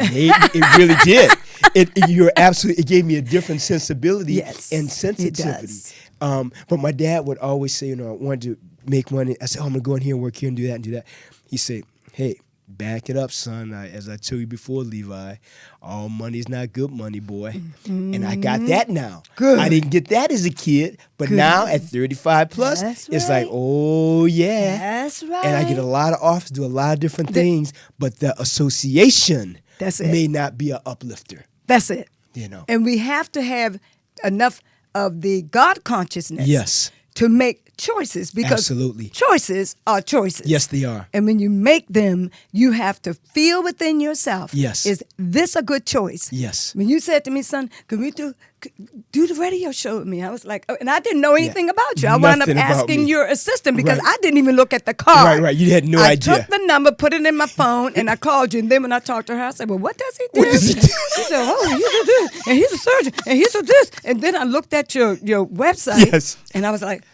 really did. It gave me a different sensibility Yes, and it sensitivity. does. But my dad would always say, I wanted to make money. I said, I'm going to go in here and work here and do that and do that. He said, hey, back it up, son. As I told you before, Levi, all money's not good money, boy. And I got that now. Good. I didn't get that as a kid, but Good. now at 35 plus, That's it's like, right. oh yeah. That's right. And I get a lot of offers, do a lot of different things, but the association That's it. may not be an uplifter. That's it. You know. And we have to have enough of the God consciousness Yes. to make choices, because Absolutely. choices are choices. Yes, they are. And when you make them, you have to feel within yourself, Yes. is this a good choice? Yes. When you said to me, son, can we do the radio show with me? I was like, oh, and I didn't know anything about you. I wound up Nothing about asking me. your assistant because Right. I didn't even look at the card. Right. You had no I idea. took the number, put it in my phone, and I called you. And then when I talked to her, I said, well, what does he do? What does he do? She said, oh, he's a this, and he's a surgeon, and he's a this. And then I looked at your website, Yes. and I was like,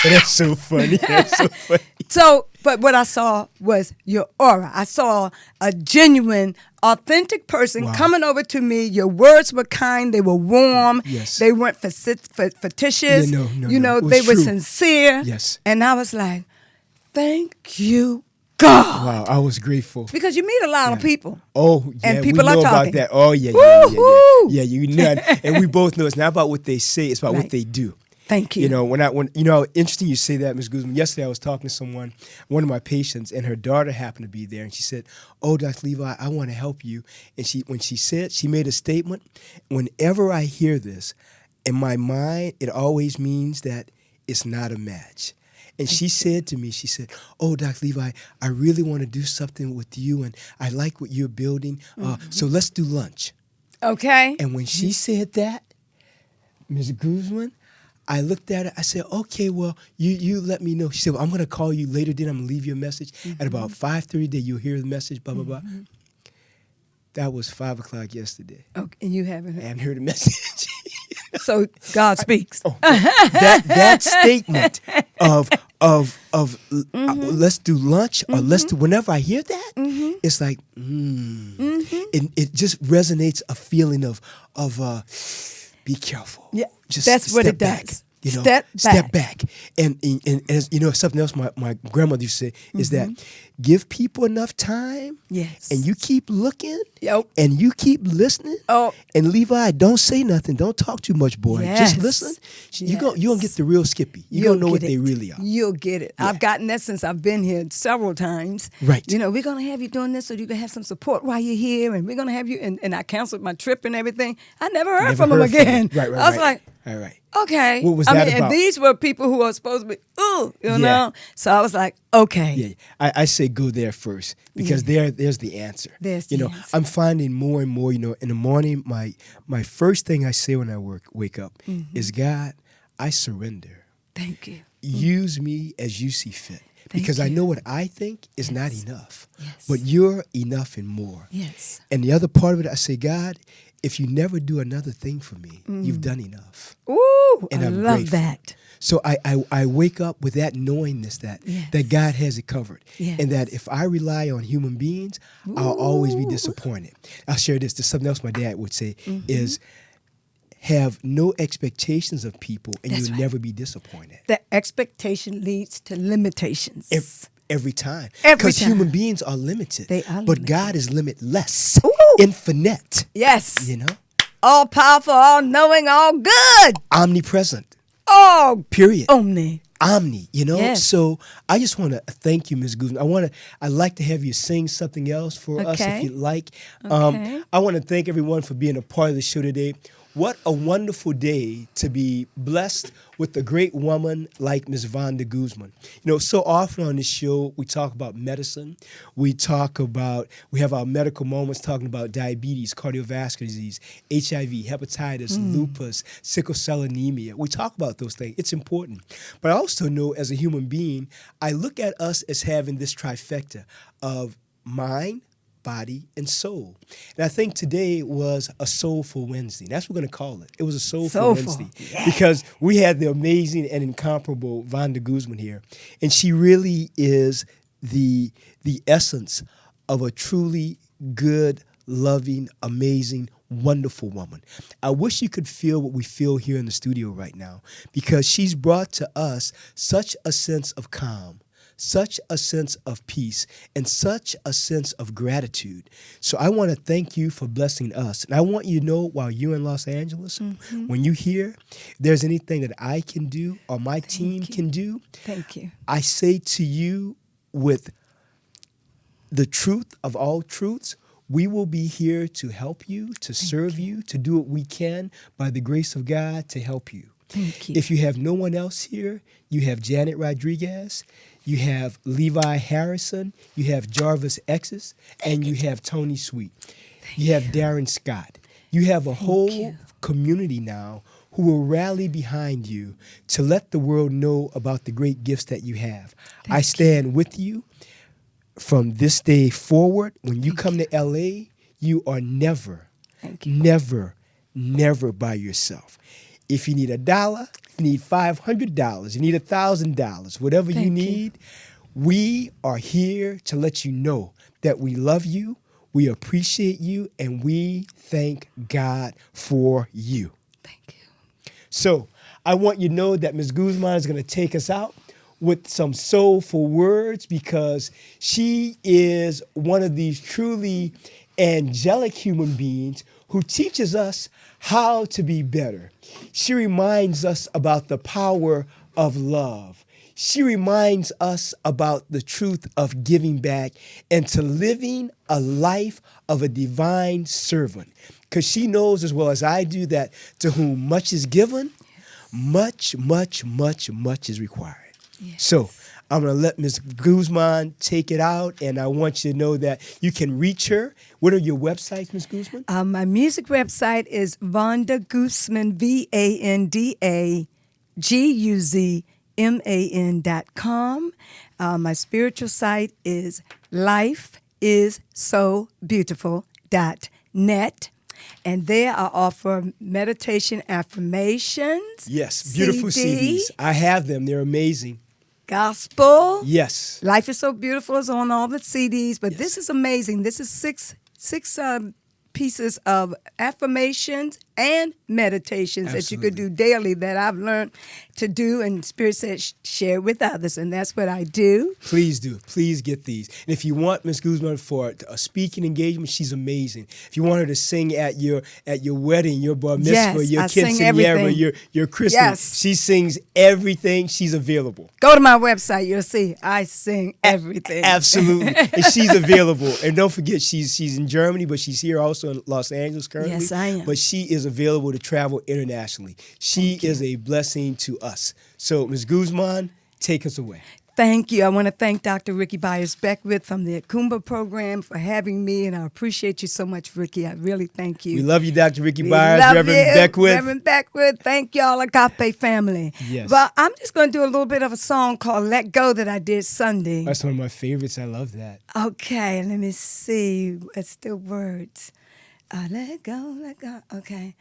That's so funny. That's so funny. so, but what I saw was your aura. I saw a genuine, authentic person Wow. coming over to me. Your words were kind. They were warm. Yes. They weren't fictitious. Yeah, no. You know, It was they were true. sincere. Yes. And I was like, thank you, God. Wow, I was grateful. Because you meet a lot of people. Oh, yeah, And people we are know talking. about that. Oh, yeah. Woo-hoo! Yeah, you know. And we both know it's not about what they say, it's about what Right. they do. Thank you. You know, interesting you say that, Ms. Guzman. Yesterday I was talking to someone, one of my patients, and her daughter happened to be there, and she said, oh, Dr. Levi, I want to help you. And when she made a statement, whenever I hear this, in my mind, it always means that it's not a match. And she said to me, she said, oh, Dr. Levi, I really want to do something with you, and I like what you're building, so let's do lunch. Okay. And when she said that, Ms. Guzman, I looked at her. I said, okay, well, you let me know. She said, well, I'm going to call you later. Then I'm going to leave you a message. At about 5:30, then you'll hear the message, blah, blah, blah. That was 5 o'clock yesterday. Okay. And you haven't I heard. haven't heard a message. So God speaks. that statement of let's do lunch or let's do, whenever I hear that, it's like, it just resonates a feeling of be careful. Yeah, Just that's what step it back, does. You know, Step back. And as you know, something else my grandmother used to say is that give people enough time. Yes. And you keep looking. Yep. And you keep listening. Oh. And Levi, don't say nothing. Don't talk too much, boy. Yes. Just listen. Yes. You're gonna get the real Skippy. You're gonna know what they really are. You'll get it. Yeah. I've gotten that since I've been here several times. Right. You know, we're going to have you doing this so you can have some support while you're here, and we're going to have you, and I canceled my trip and everything. I never heard from them again. Right. I was like, all right. okay. What was I that mean, about? and these were people who are supposed to be, you Yeah. know? So I was like, okay. Yeah, I say go there first because there's the answer. There's the answer. I'm finding more and more. In the morning, my first thing I say when I wake up is, God, I surrender. Thank you. Use me as you see fit. Because I know what I think is not enough. Yes. But you're enough and more. Yes. And the other part of it, I say, God, if you never do another thing for me, you've done enough. Ooh, And I I'm love grateful. that. So I wake up with that knowingness that God has it covered. Yes. And that if I rely on human beings, I'll always be disappointed. I'll share this. There's something else my dad would say is have no expectations of people and That's you'll right. never be disappointed. The expectation leads to limitations. Every time. Every Because time. human beings are limited. They are But limited. God is limitless. Ooh. Infinite. Yes. You know? All powerful, all knowing, all good. Omnipresent. All Period. omni. Omni, you know? Yes. So I just want to thank you, Ms. Guzman. I'd like to have you sing something else for us Okay. if you'd like. Okay. I want to thank everyone for being a part of the show today. What a wonderful day to be blessed with a great woman like Ms. Vanda Guzman. You know, so often on this show, we talk about medicine. We have our medical moments talking about diabetes, cardiovascular disease, HIV, hepatitis, lupus, sickle cell anemia. We talk about those things. It's important. But I also know as a human being, I look at us as having this trifecta of mind, body, and soul. And I think today was a Soulful Wednesday. That's what we're going to call it. It was a Soulful Wednesday. Yeah. Because we had the amazing and incomparable Vanda Guzman here. And she really is the essence of a truly good, loving, amazing, wonderful woman. I wish you could feel what we feel here in the studio right now because she's brought to us such a sense of calm, such a sense of peace and such a sense of gratitude. So I want to thank you for blessing us. And I want you to know while you're in Los Angeles, when you hear if there's anything that I can do or my team can do, Thank you. I say to you with the truth of all truths, we will be here to help you, to serve you, to do what we can by the grace of God to help you. Thank you. If you have no one else here, you have Janet Rodriguez, you have Levi Harrison, you have Jarvis Exes, and you have Tony Sweet. You have Darren Scott. You have a whole community now who will rally behind you to let the world know about the great gifts that you have. I stand with you. From this day forward, when you come to LA, you are never by yourself. If you need $1, if you need $500, you need $1,000, whatever you need, we are here to let you know that we love you, we appreciate you, and we thank God for you. Thank you. So I want you to know that Ms. Guzman is going to take us out with some soulful words because she is one of these truly angelic human beings who teaches us how to be better. She reminds us about the power of love. She reminds us about the truth of giving back and to living a life of a divine servant. Because she knows as well as I do that to whom much is given, much is required. Yes. So I'm going to let Ms. Guzman take it out, and I want you to know that you can reach her. What are your websites, Ms. Guzman? My music website is Vanda Guzman, VandaGuzman.com. My spiritual site is lifeissobeautiful.net. And there I offer meditation affirmations. Yes, beautiful CDs. I have them. They're amazing. Gospel. Yes. Life is So Beautiful is on all the CDs, but this is amazing. This is six pieces of affirmations and meditations that you could do daily that I've learned to do, and Spirit said share with others, and that's what I do. Please do. Please get these. And if you want Ms. Guzman for a speaking engagement, she's amazing. If you want her to sing at your wedding, your bar mitzvah, your quinceañera, your Christmas, she sings everything. She's available. Go to my website. You'll see I sing everything. Absolutely. And she's available. And don't forget, she's in Germany, but she's here also in Los Angeles currently. Yes, I am. But she is available to travel internationally. She is a blessing to us. So, Ms. Guzman, take us away. Thank you. I want to thank Dr. Ricky Byers-Beckwith from the Akumba program for having me, and I appreciate you so much, Ricky. I really thank you. We love you, Dr. Ricky Byers, Reverend Beckwith. Reverend Beckwith. Thank y'all, Agape family. Yes. Well, I'm just going to do a little bit of a song called Let Go that I did Sunday. That's one of my favorites. I love that. Okay, let me see. It's still words. Let go, let go. Okay.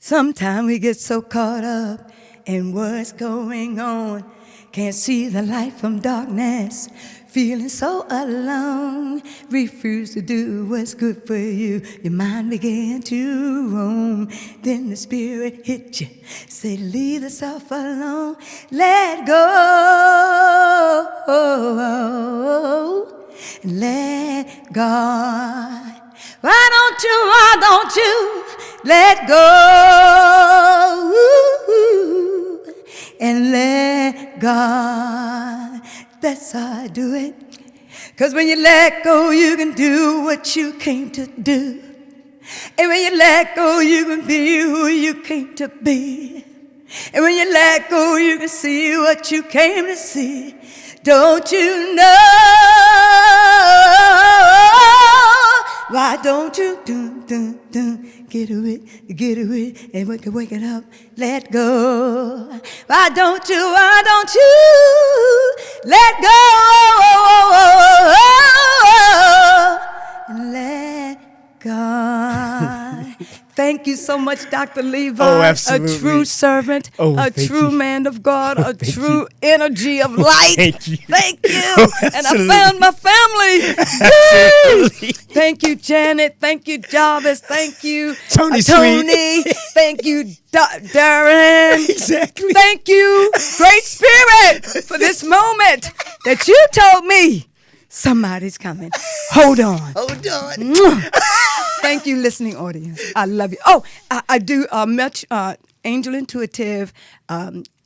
Sometimes we get so caught up in what's going on. Can't see the light from darkness. Feeling so alone. Refuse to do what's good for you. Your mind began to roam. Then the Spirit hit you. Say, leave yourself alone. Let go. Let God. Why don't you let go and let God? That's how I do it. 'Cause when you let go, you can do what you came to do. And when you let go, you can be who you came to be. And when you let go, you can see what you came to see. Don't you know? Why don't you get away, and wake it up, let go. Why don't you let go and let God. Thank you so much, Dr. Levi. Oh, absolutely. A true servant, Oh, a thank true you. man of God, a thank true you. energy of light. Thank you. Thank you. Oh, And I absolutely. found my family. Absolutely. Thank you, Janet. Thank you, Jarvis. Thank you, Tony Tony. Thank you, Darren. Exactly. Thank you, Great Spirit, for this moment that you told me somebody's coming. Hold on. Hold on. Mwah. Thank you, listening audience. I love you. Oh, I do much angel intuitive.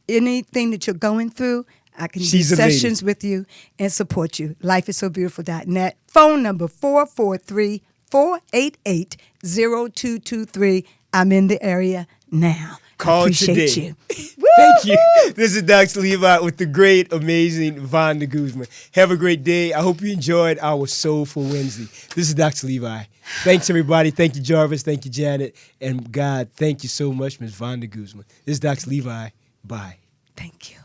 Anything that you're going through, I can She's do a lady. sessions with you and support you. Lifeissobeautiful.net. Phone number 443-488-0223. I'm in the area now. Call I appreciate today. you. Thank you. This is Dr. Levi with the great, amazing Vanda Guzman. Have a great day. I hope you enjoyed our Soulful Wednesday. This is Dr. Levi. Thanks, everybody. Thank you, Jarvis. Thank you, Janet. And God, thank you so much, Ms. Vanda Guzman. This is Dr. Levi. Bye. Thank you.